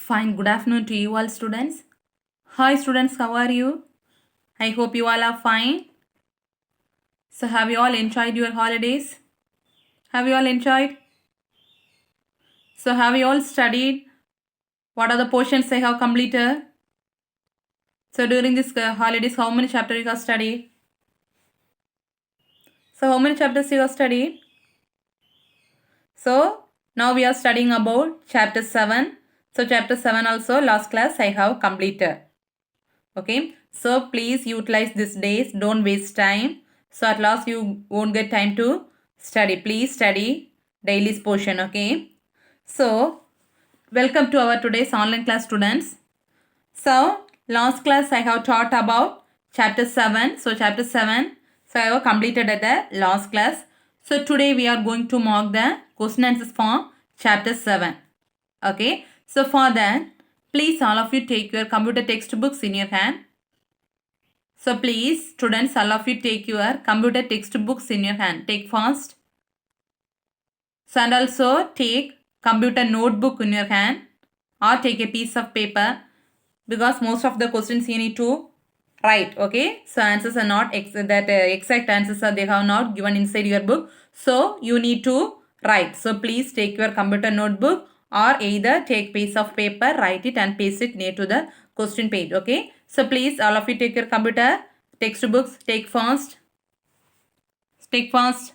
Fine, good afternoon to you all students. Hi students, how are you? I hope you all are fine. So have you all enjoyed your holidays? Have you all enjoyed? So have you all studied? What are the portions I have completed? So during this holidays, how many chapters you have studied? So how many chapters you have studied? So now we are studying about chapter 7. So chapter 7 also last class I have completed. Okay, so please utilize these days, don't waste time. So at last you won't get time to study. Please study daily's portion. Okay, so welcome to our today's online class students. So last class I have taught about chapter 7. So chapter 7, so I have completed at the last class. So today we are going to mark the question answers for chapter 7. Okay, so for that, please all of you take your computer textbooks in your hand. So please students, all of you take your computer textbooks in your hand. Take fast. So and also take computer notebook in your hand or take a piece of paper because most of the questions you need to write. Okay, so answers are not exact answers are they have not given inside your book. So you need to write. So please take your computer notebook or either take piece of paper, write it and paste it near to the question page. Okay, so please all of you take your computer textbooks. Take fast. Take fast.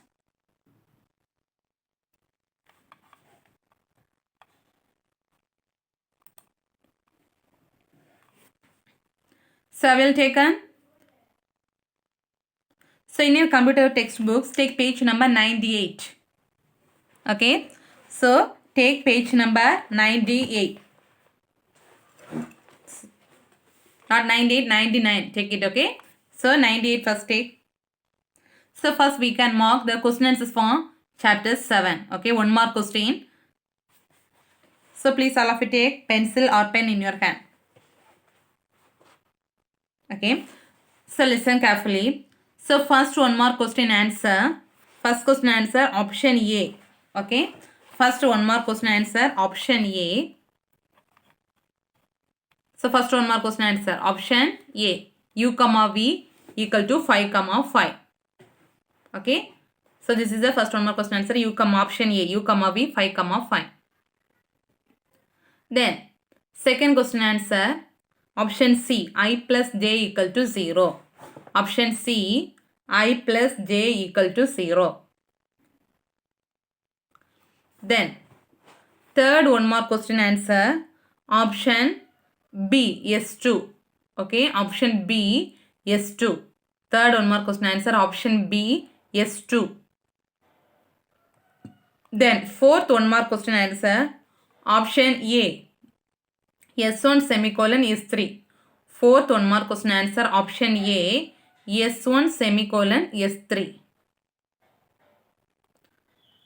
So I will take an. So in your computer textbooks, take page number 98. Okay, so take page number 98. Not 98, 99. Take it, okay? So 98 first take. So first we can mark the question answers for chapter 7. Okay, one more question. So please all of you take pencil or pen in your hand. Okay, so listen carefully. So first one more question answer. First question answer option A. Okay, first one more question answer option A. So first one more question answer option A. U comma V equal to 5 comma 5. Okay, so this is the first one more question answer U comma option A. U comma V 5 comma 5. Then second question answer option C. I plus J equal to 0. Option C. I plus J equal to 0. Then third one more question answer option B S2. Okay, option B S2. Third one more question answer option B S2. Then fourth one more question answer option A S1 semicolon S3. Fourth one more question answer option A S1 semicolon S3.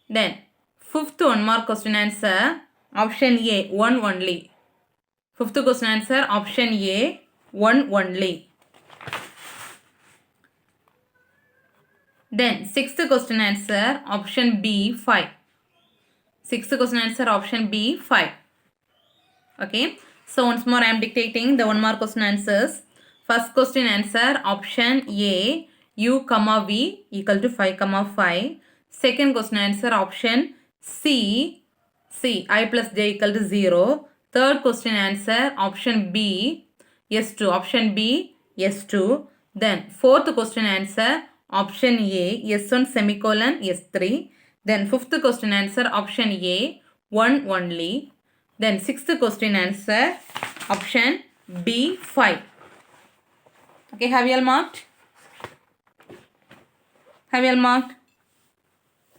Then fifth one more question answer option A 1 only. Fifth question answer option A 1 only. Then sixth question answer option B 5. Sixth question answer option B 5. Okay, so once more I am dictating the one more question answers. First question answer option A U comma V equal to 5 comma 5. Second question answer option C I plus J equal to 0. Third question answer option B S2. Option B S2. Then fourth question answer option A S1 semicolon S3. Then fifth question answer option A 1 only. Then sixth question answer option B 5. Okay, have you all marked? Have you all marked?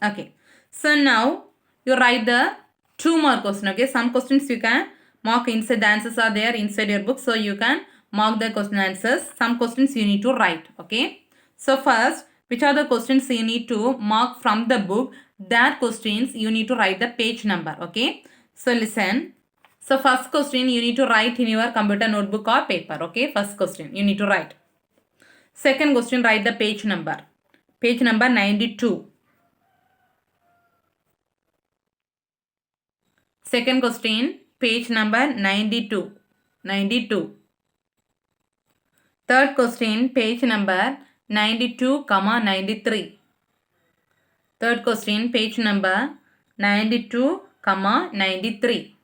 Okay, so now you write the two more questions. Okay, some questions you can mark inside, the answers are there inside your book, so you can mark the question answers. Some questions you need to write. Okay, so first, which are the questions you need to mark from the book? That questions you need to write the page number. Okay, so listen. So first question you need to write in your computer notebook or paper. Okay, first question you need to write. Second question, write the page number. Page number 92. Second question, page number 92. 92. Third question, page number 92, 93. Third question, page number 92, 93.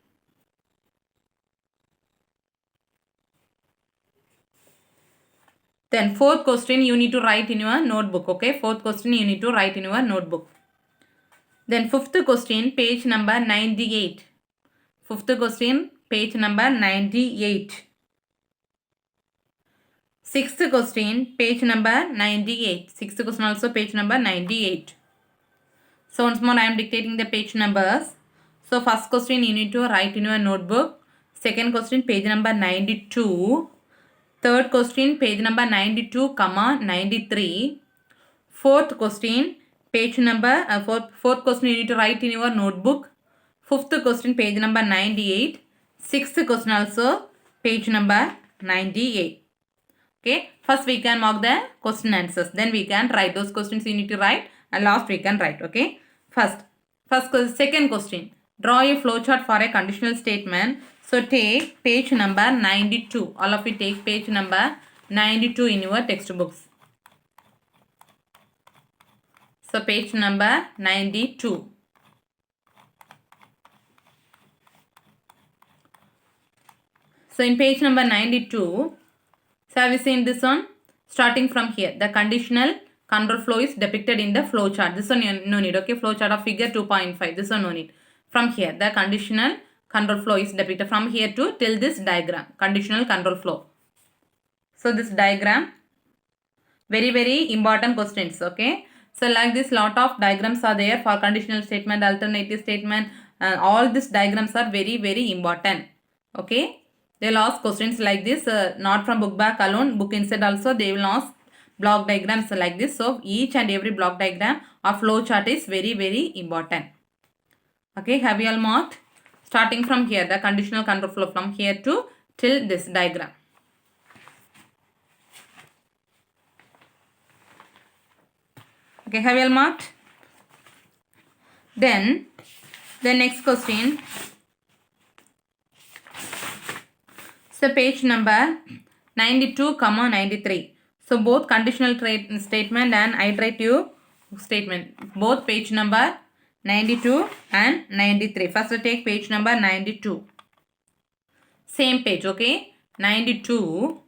Then fourth question you need to write in your notebook. Okay, fourth question you need to write in your notebook. Then fifth question, page number 98. Fifth question, page number 98. Sixth question, page number 98. Sixth question also page number 98. So once more I am dictating the page numbers. So first question you need to write in your notebook. Second question page number 92. Third question page number 92, 93. Fourth question page number fourth question you need to write in your notebook. Fifth question page number 98. Sixth question also page number 98. Okay, first we can mark the question answers. Then we can write those questions you need to write and last we can write. Okay, second question. Draw a flowchart for a conditional statement. So take page number 92. All of you take page number 92 in your textbooks. So page number 92. So in page number 92, so have you seen this one? Starting from here, the conditional control flow is depicted in the flow chart. This one no need. Okay, flow chart of figure 2.5. This one no need. From here, the conditional control flow is depicted from here to till this diagram. Conditional control flow. So this diagram, very important questions. Okay. So like this, lot of diagrams are there for conditional statement, alternative statement. All these diagrams are very important. Okay. They will ask questions like this, not from book back alone, book inside also they will ask block diagrams like this. So each and every block diagram or flow chart is very important. Okay, have you all marked? Starting from here, the conditional control flow from here to till this diagram. Okay, have you all marked? Then the next question. So page number 92, 93. So both conditional statement and iterative statement. Both page number 92 and 93. First take page number 92. Same page, okay? 92.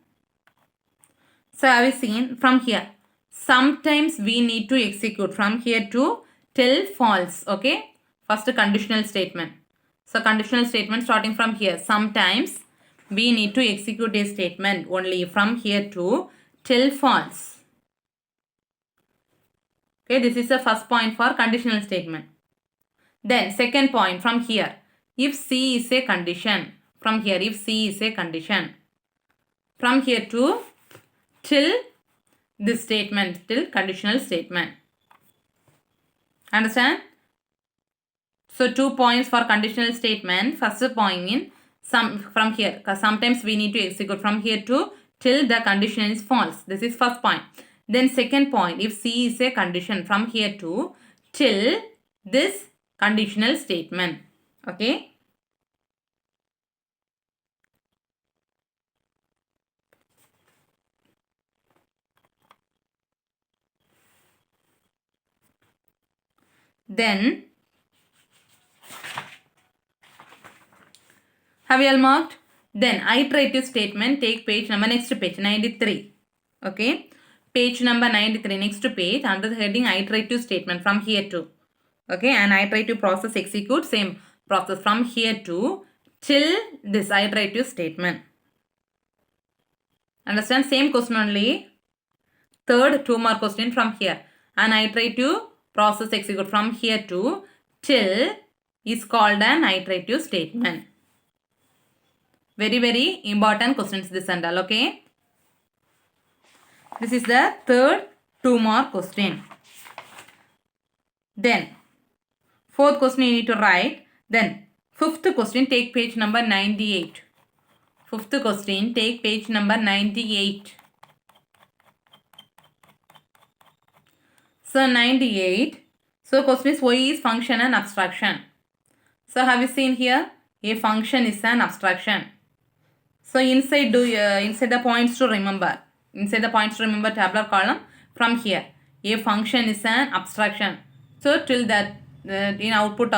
So have you seen from here? Sometimes we need to execute from here to till false, okay? First conditional statement. So conditional statement starting from here. Sometimes we need to execute a statement only from here to till false. Okay, this is the first point for conditional statement. Then second point from here. If C is a condition. From here, if C is a condition. From here to till this statement, till conditional statement. Understand? So 2 points for conditional statement. First point in from here, because sometimes we need to execute from here to till the condition is false. This is first point. Then second point, if C is a condition, from here to till this conditional statement. Okay. Then have you all marked? Then iterative statement, take page number, next page 93. Okay, page number 93, next page, under the heading iterative statement from here to. Okay, an iterative process executes same process from here to till this iterative statement. Understand? Same question only. Third 2 mark question from here. An iterative process execute from here to till is called an iterative statement. Very important questions this and all. Okay. This is the third 2 mark question. Then fourth question you need to write. Then fifth question, take page number 98. Fifth question, take page number 98. So 98. So question is, why is function and abstraction? So have you seen here? A function is an abstraction. So inside the points to remember. Inside the points to remember tabular column from here. A function is an abstraction. So till that in input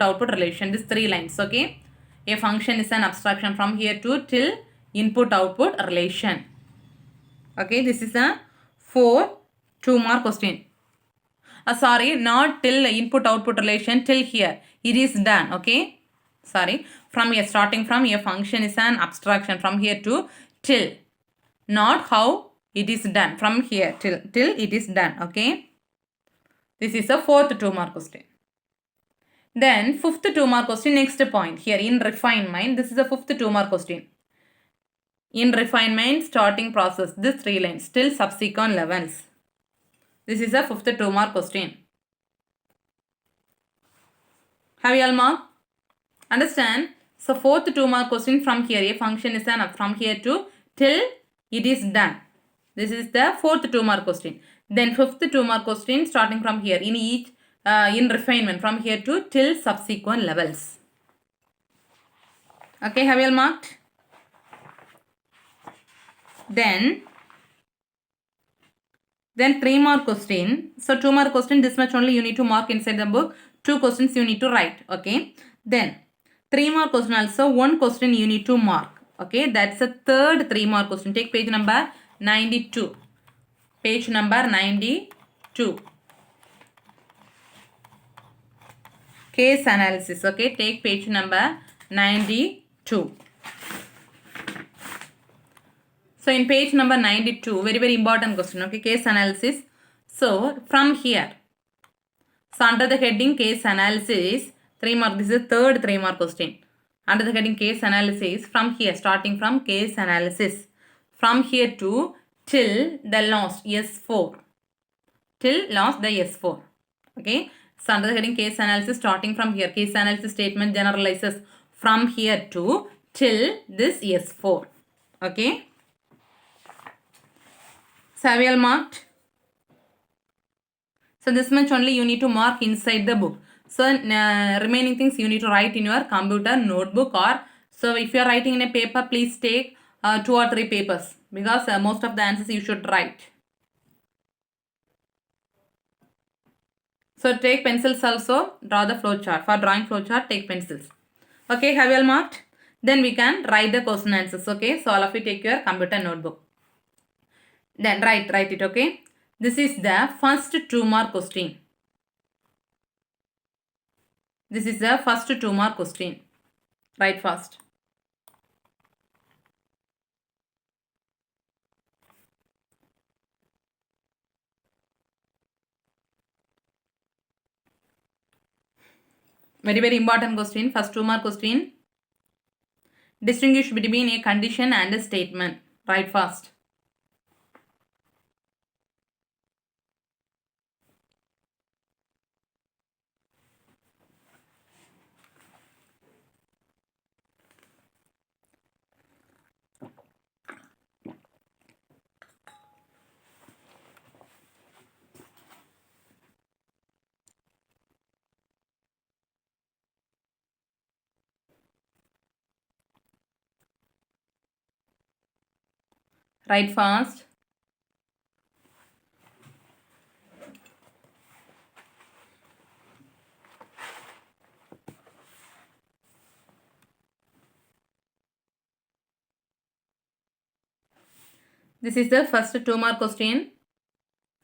output relation, these 3 lines. Okay. A function is an abstraction from here to till input output relation. Okay. This is a 2 mark question. Sorry, not till input output relation, till here. It is done. Okay. Sorry. From here, starting from a function is an abstraction from here to till. Not how it is done. From here till it is done. Okay. This is a 2 mark question. Then 2 mark question, next point. Here in refinement, this is a 2 mark question. In refinement, starting process, this 3 lines, till subsequent levels. This is a 2 mark question. Have you all marked? Understand? So 2 mark question from here. A function is an from here to till it is done. This is the 2 mark question. Then 2 mark question starting from here in each in refinement from here to till subsequent levels. Okay, have you all marked? Then 3-mark question. So 2-mark question, this much only you need to mark inside the book. 2 questions you need to write. Okay. Then 3-mark question also, 1 question you need to mark. Okay. That's the third 3-mark question. Take page number 92. Page number 92. Case analysis. Okay. Take page number 92. So in page number 92, very important question. Okay. Case analysis. So from here. So under the heading case analysis, 3-mark, this is the third 3-mark question. Under the heading case analysis, from here, starting from case analysis, from here to till the last S4. Till last the S4. Okay. So under the heading case analysis, starting from here, case analysis statement generalizes from here to till this S4. Okay. So have you all marked? So this much only you need to mark inside the book. So remaining things you need to write in your computer notebook, or so if you are writing in a paper, please take 2 or 3 papers, because most of the answers you should write. So take pencils also, draw the flow chart. For drawing flow chart, take pencils. Okay, have you all marked? Then we can write the question answers. Okay, so all of you take your computer notebook. Then write it. Okay. This is the first 2-mark question. This is the first 2-mark question. Write fast. Very important question. First 2-mark question. Distinguish between a condition and a statement. Write fast. Write fast. This is the first 2-mark question.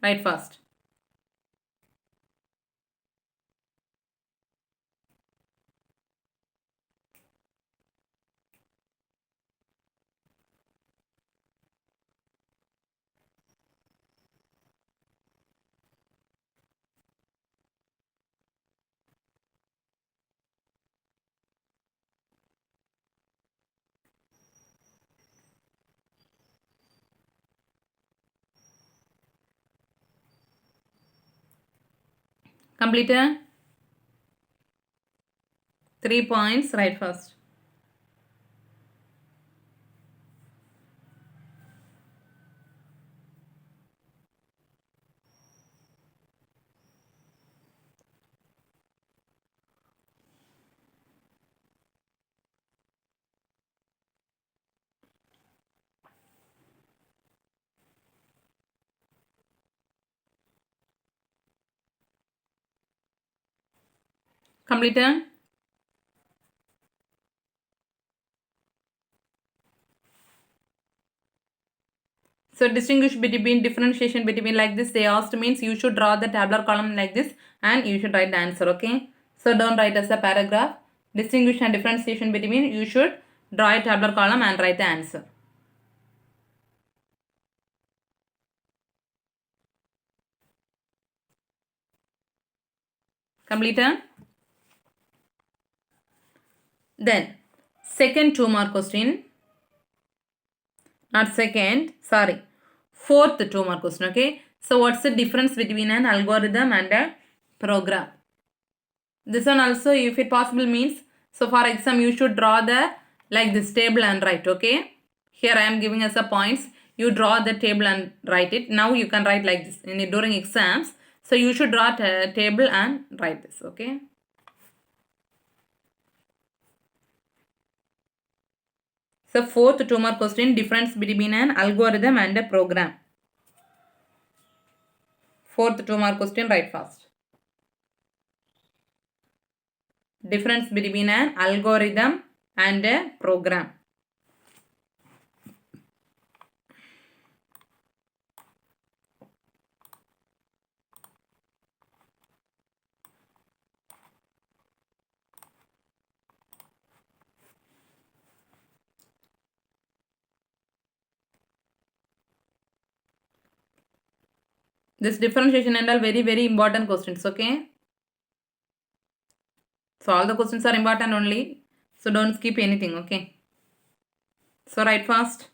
Write fast. Completed? 3 points. Write fast. Completed? So distinguish between differentiation between like this. They asked means you should draw the tabular column like this and you should write the answer. Okay. So don't write as a paragraph. Distinguish and differentiation between you should draw a tabular column and write the answer. Completed? Then second 2-mark question. Not second, sorry. Fourth 2-mark question. Okay. So what's the difference between an algorithm and a program? This one also, if it possible, means, so for exam you should draw the like this table and write. Okay. Here I am giving us a points. You draw the table and write it. Now you can write like this during exams. So you should draw a table and write this. Okay. So fourth 2-mark question, difference between an algorithm and a program. Fourth 2-mark question, write fast. Difference between an algorithm and a program. This differentiation and all very important questions. Okay. So all the questions are important only. So don't skip anything. Okay. So write fast.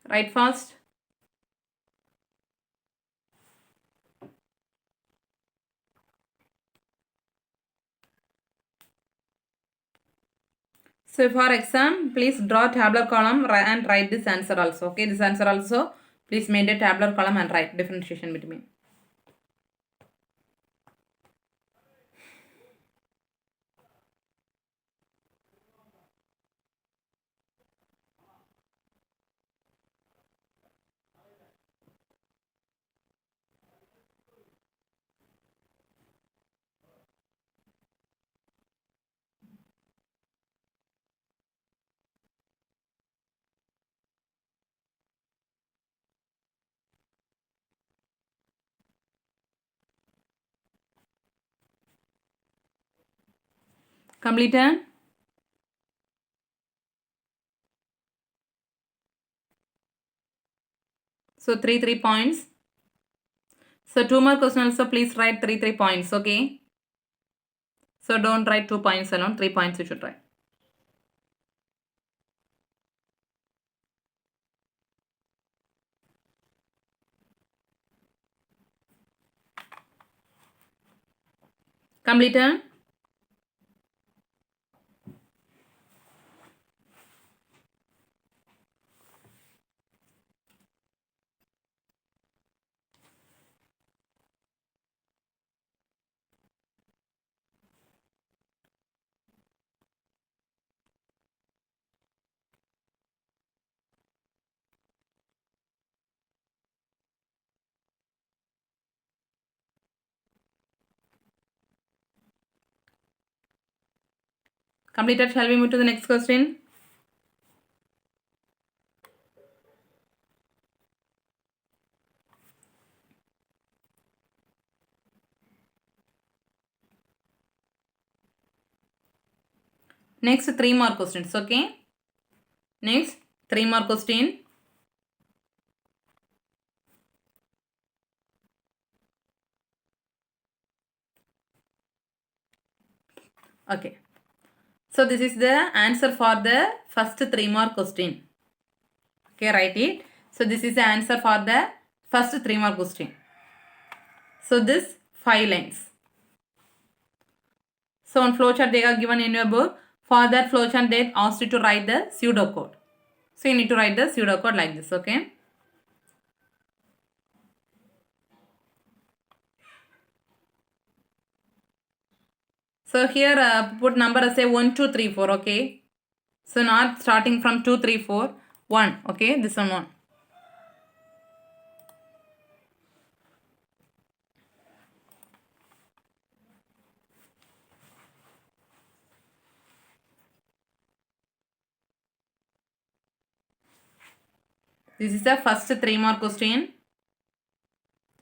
Write fast. So for exam, please draw tabular column and write this answer also. Okay, this answer also, please make a tabular column and write differentiation between. Completed? So 3 points. So 2 more questions also, please write 3 points. Okay. So don't write 2 points alone. 3 points you should write. Completed? Completed. Shall we move to the next question? Next 3 more questions. Okay. Next 3 more question. Okay. So this is the answer for the first 3 more question. Okay, write it. So this is the answer for the first 3 more question. So this 5 lines. So on flowchart they are given in your book. For that flowchart they asked you to write the pseudocode. So you need to write the pseudocode like this, okay? So here put number as say 1, 2, 3, 4, okay? So not starting from 2, 3, 4, 1, okay? This one 1. This is the first 3 mark question.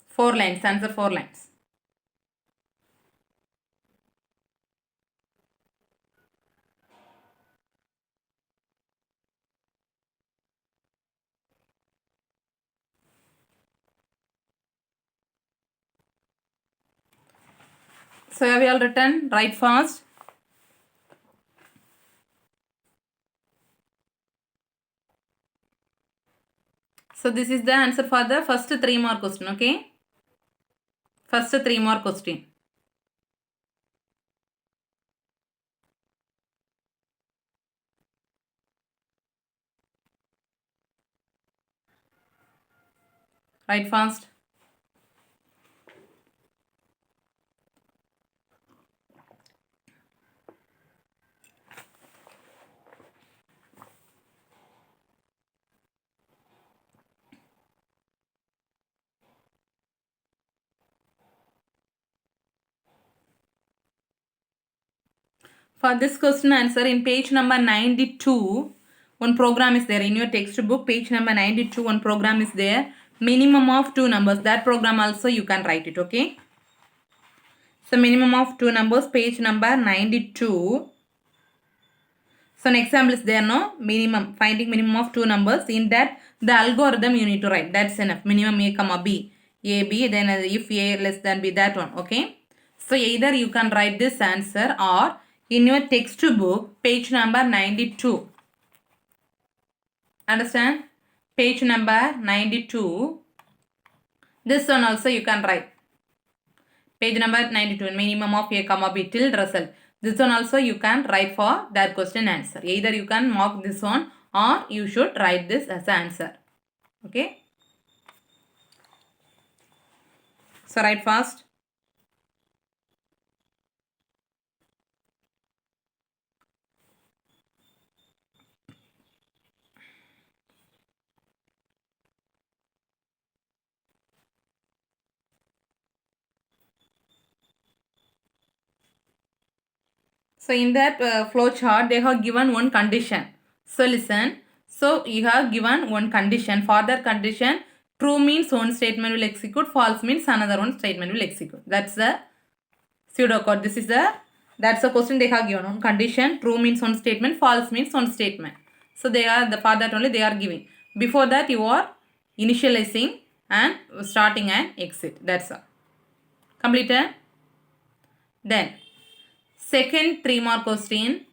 4 lines, answer 4 lines. So have you all written? Write fast. So this is the answer for the first 3 mark question, okay? First 3 mark question. Write fast. For this question answer in page number 92, one program is there in your textbook. Page number 92, one program is there. Minimum of 2 numbers. That program also you can write it, okay? So minimum of 2 numbers, page number 92. So an example is there, no? Minimum, finding minimum of 2 numbers. In that, the algorithm you need to write. That's enough. Minimum A comma B. A, B, then if A less than B, that one, okay? So either you can write this answer or in your textbook, page number 92. Understand? Page number 92. This one also you can write. Page number 92, minimum of A comma B till result. This one also you can write for that question answer. Either you can mark this one or you should write this as answer. Okay. So write fast. So in that flow chart, they have given one condition. So listen. So you have given one condition. For that condition, true means one statement will execute, false means another one statement will execute. That's the pseudocode. This is that's the question they have given. One condition, true means one statement, false means one statement. So they are for that only they are giving. Before that you are initializing and starting and exit. That's all. Completed. Then second 3 mark question.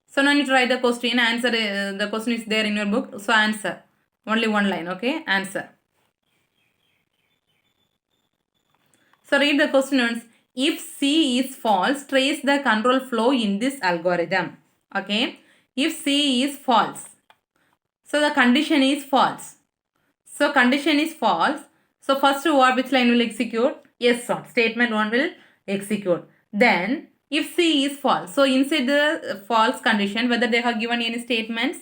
So now you need to write the question. Answer. The question is there in your book. So answer. Only one line. Okay. Answer. So read the questions. If C is false, trace the control flow in this algorithm. Okay. If C is false. So the condition is false. So condition is false. So first which line will execute? Yes on. Statement 1 will execute. Then if C is false. So inside the false condition, whether they have given any statements?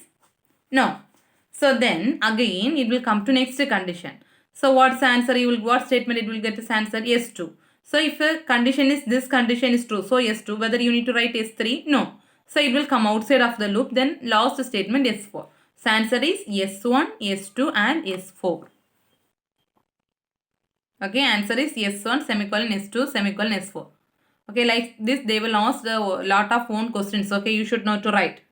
No. So then again it will come to next condition. So what's the answer? What statement it will get as answer? S2. So if a condition is this condition is true, so S2, whether you need to write S3? No. So it will come outside of the loop. Then last statement S4. So answer is S1, S2 and S4. Okay, answer is S1 semicolon S2 semicolon S4. Okay, like this they will ask a lot of own questions. Okay, you should know to write.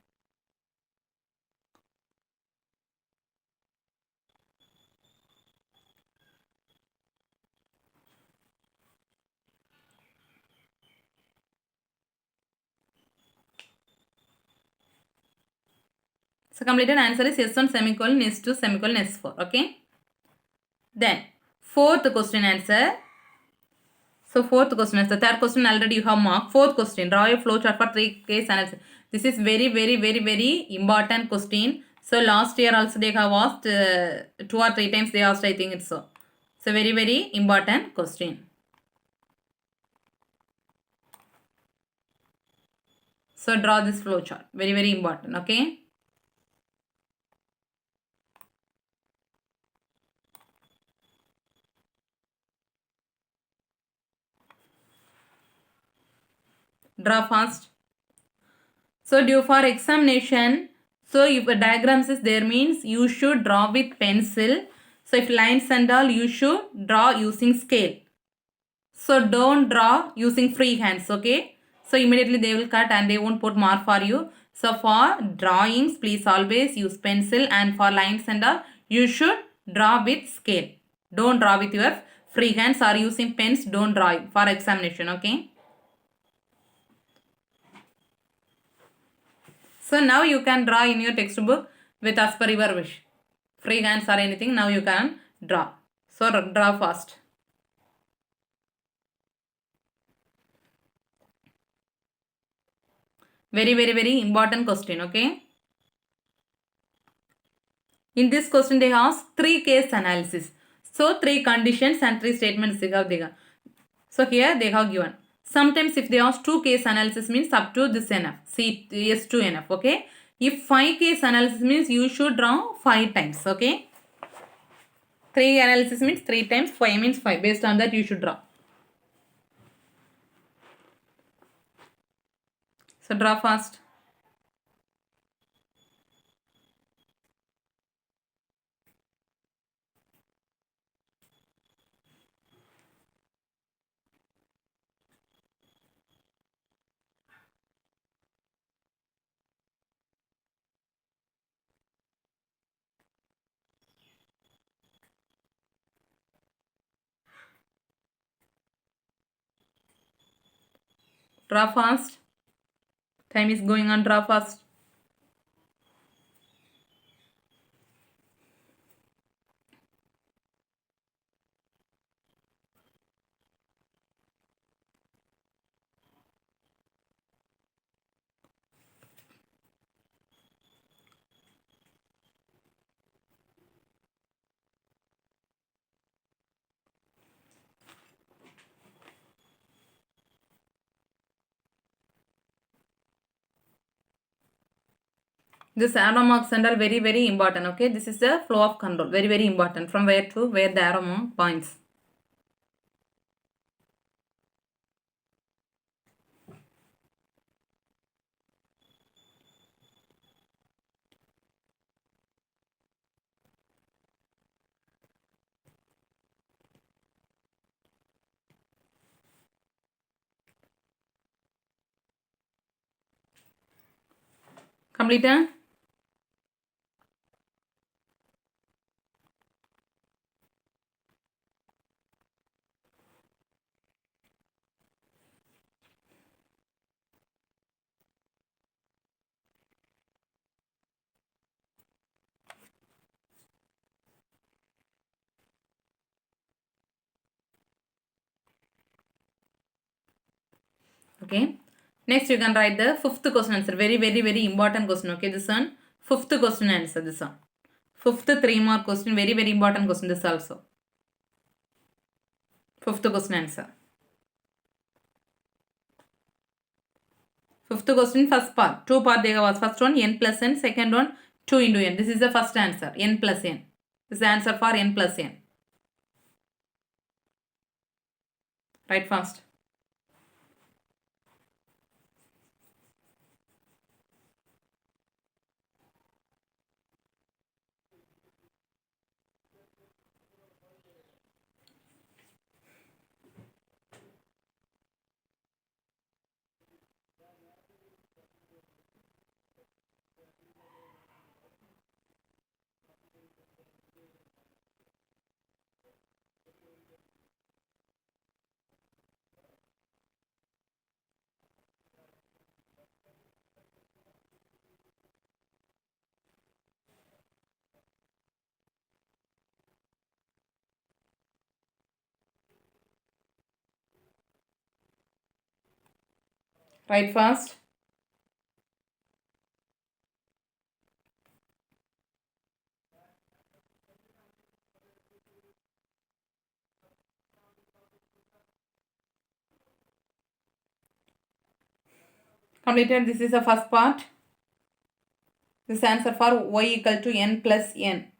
So completed answer is S1 semicolon S2 semicolon S4. Okay. Then fourth question answer. So fourth question is the third question already you have marked. Fourth question, draw a flow chart for 3 case analysis. This is very important question. So last year also they have asked 2 or 3 times they asked, I think it's so. So very important question. So draw this flow chart. Very important. Okay. Draw fast. So due for examination, so if a diagrams is there means you should draw with pencil. So if lines and all, you should draw using scale. So don't draw using free hands, okay? So immediately they will cut and they won't put mark for you. So for drawings, please always use pencil, and for lines and all, you should draw with scale. Don't draw with your free hands or using pens. Don't draw for examination, okay? So now you can draw in your textbook with as per your wish. Free hands or anything, now you can draw. So draw fast. Very important question, okay? In this question they ask 3 case analysis. So 3 conditions and 3 statements they have given. So here they have given. Sometimes if they ask 2 case analysis means up to this enough. See yes to enough, okay? If 5 case analysis means you should draw 5 times, okay? 3 analysis means 3 times, 5 means 5. Based on that you should draw. So draw fast. Draw fast. Time is going on, draw fast. This arrow marks and are very important, okay? This is the flow of control. Very important. From where to where the arrow mark points. Complete? Okay. Next you can write the 5th question answer. Very important question, okay? This one. 5th question answer, this one. 5th 3 mark question. Very important question, this also. 5th question answer. 5th question, first part. 2 part there was. First one n plus n. Second one 2 into n. This is the first answer. N plus n. This is the answer for n plus n. Write fast. Write fast. Completed. This is the first part. This answer for y equal to n plus n.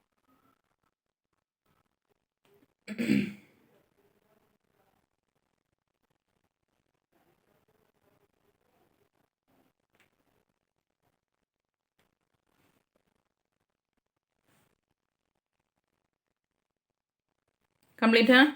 Completed.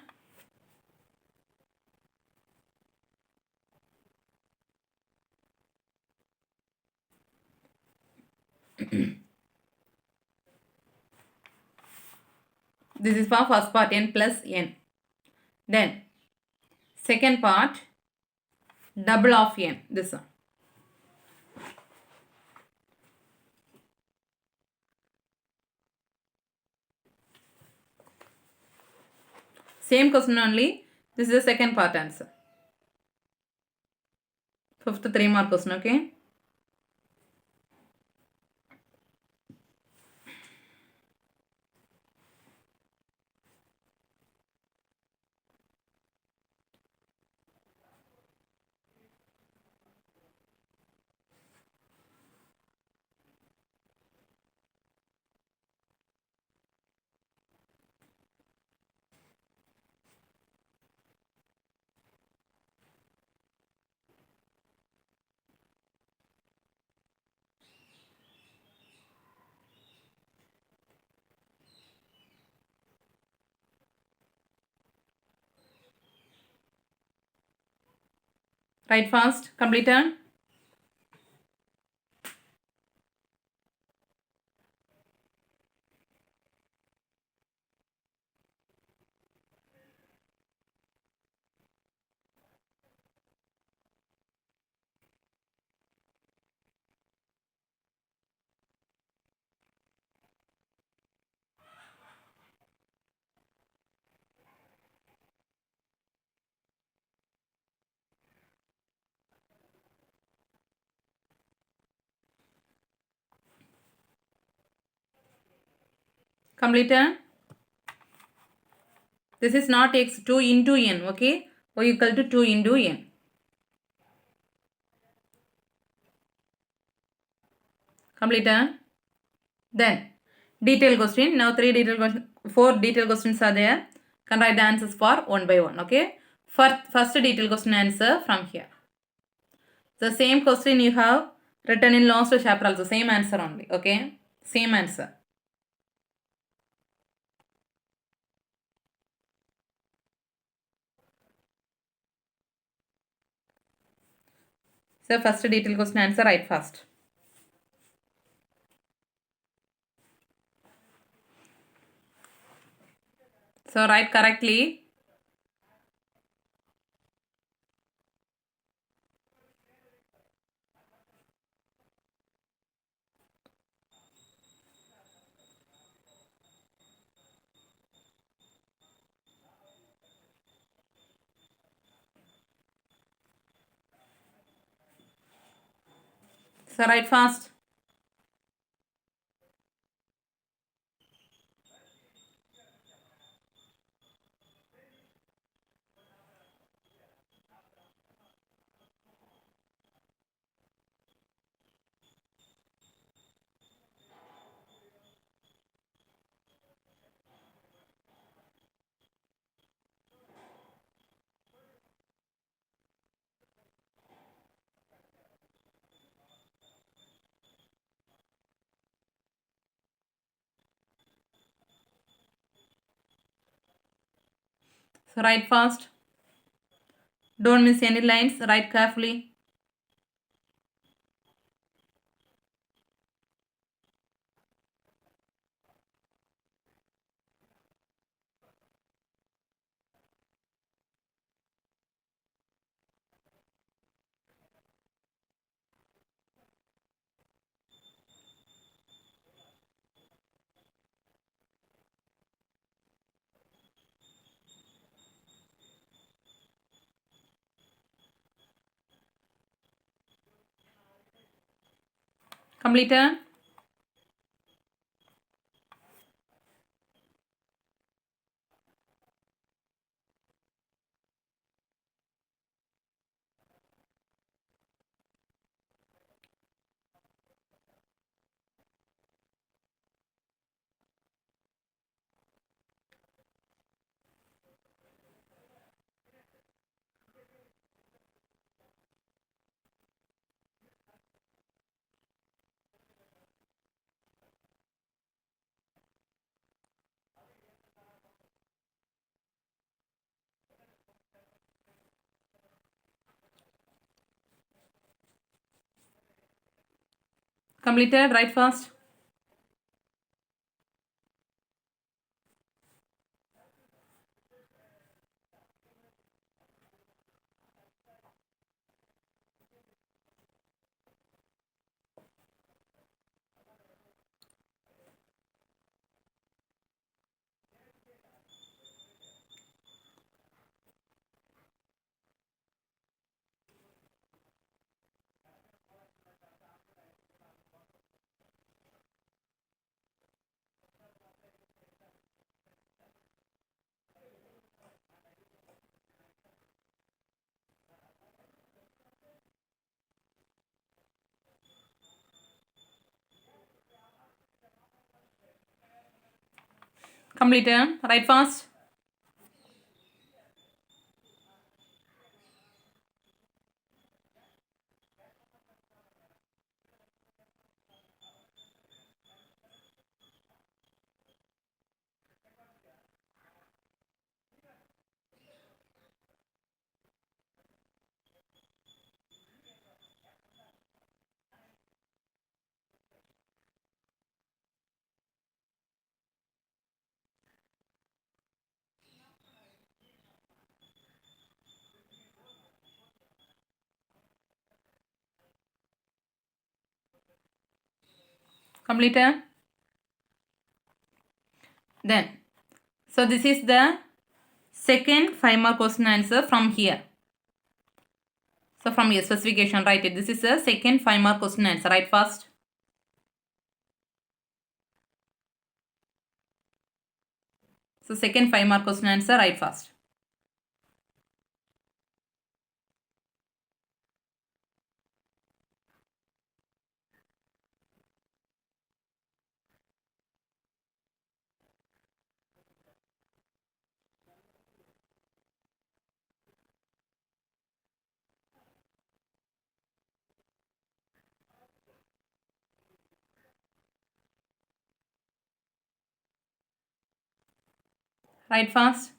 This is for first part n plus n. Then second part double of n. This one. Same question only. This is the second part answer. Fifth 3-mark question. Okay. Write fast. Completed. Completed. This is not x 2 into n. Okay. Y equal to 2 into n. Completed. Then detailed question. Now 4 detailed questions are there. Can write the answers for one by one. Okay. First detailed question answer from here. The same question you have written in last chapter also. Same answer only. Okay. Same answer. So first detailed question answer write fast. So write correctly. So write fast. So write fast. Don't miss any lines. Write carefully. Completed? Completed? Write fast. Completed? Write fast. Completed? Then, so this is the second 5-mark question answer from here. So from here, specification, write it. This is the second 5-mark question answer. Write fast. So second 5-mark question answer, write fast. Write fast.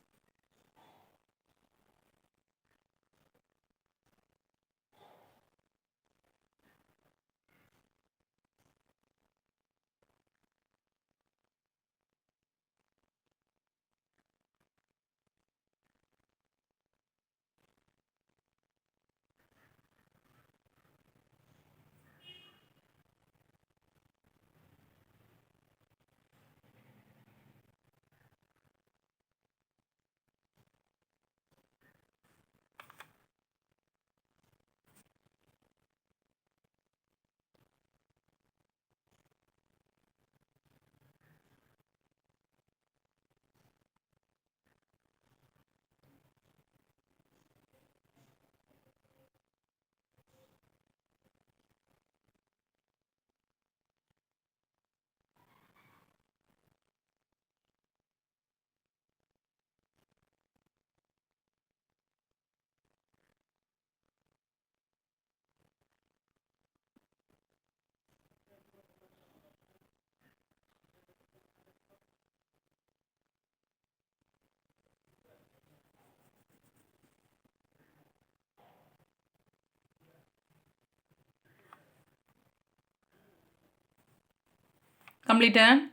Completed?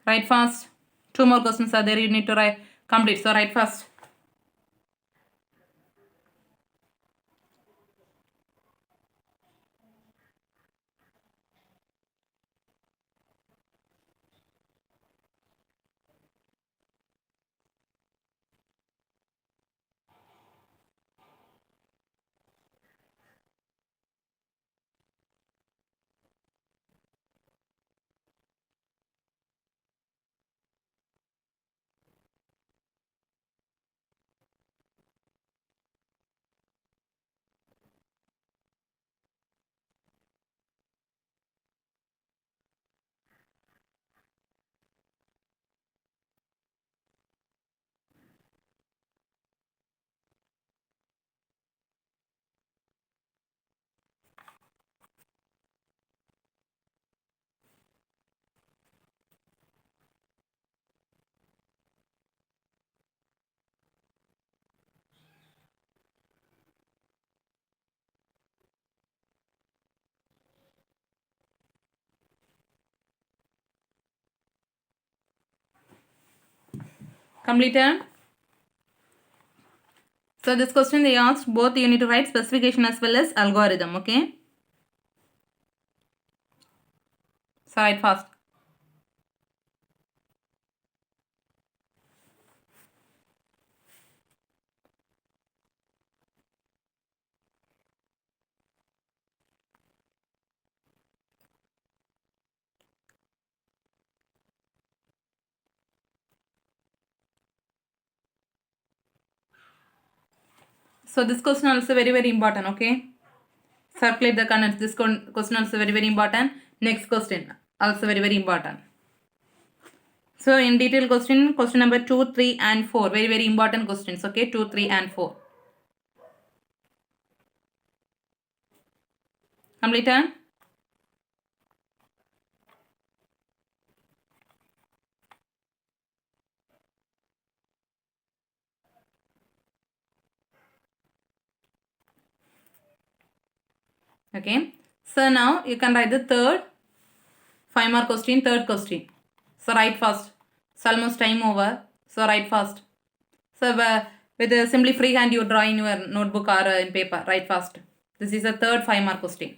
Write fast. 2 more questions are there. You need to write complete. So write fast. Completed? So this question they asked both you need to write specification as well as algorithm, okay? So write fast. So this question also very important, okay? Circulate the comments. This question also very important. Next question also very important. So in detail question number 2, 3 and 4. Very important questions, okay? 2, 3 and 4. Completed? Okay. So now you can write the third 5-mark question, third question. So write fast. It's almost time over. So write fast. So with a simply free hand you draw in your notebook or in paper. Write fast. This is a third 5-mark question.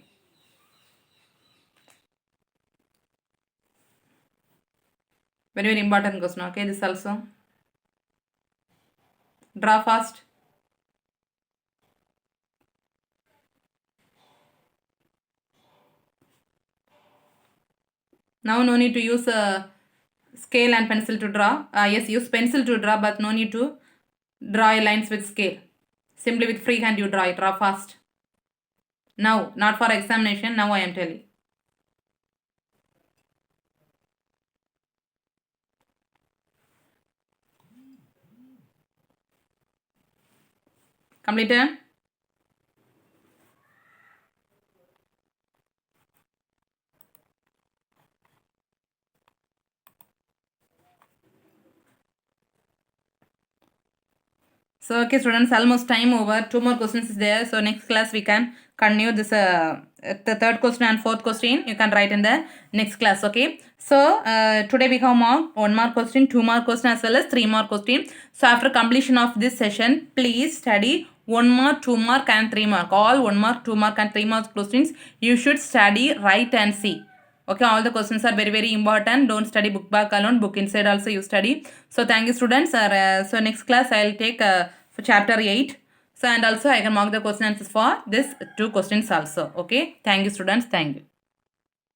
Very important question. Okay, this also. Draw fast. Now no need to use a scale and pencil to draw. Yes, use pencil to draw, but no need to draw lines with scale. Simply with free hand you draw it. Draw fast. Now, not for examination. Now I am telling. Completed? So okay students, almost time over. 2 more questions is there. So next class we can continue this the third question and fourth question you can write in the next class. Okay. So today we have marked 1 mark question, 2 mark question as well as 3 mark question. So after completion of this session, please study 1 mark, 2 mark and 3 mark. All 1 mark, 2 mark and 3 mark questions you should study, write and see. Okay, all the questions are very important. Don't study book back alone. Book inside also you study. So thank you students. So next class I will take for chapter 8. So and also I can mark the question answers for this 2 questions also. Okay, thank you students. Thank you.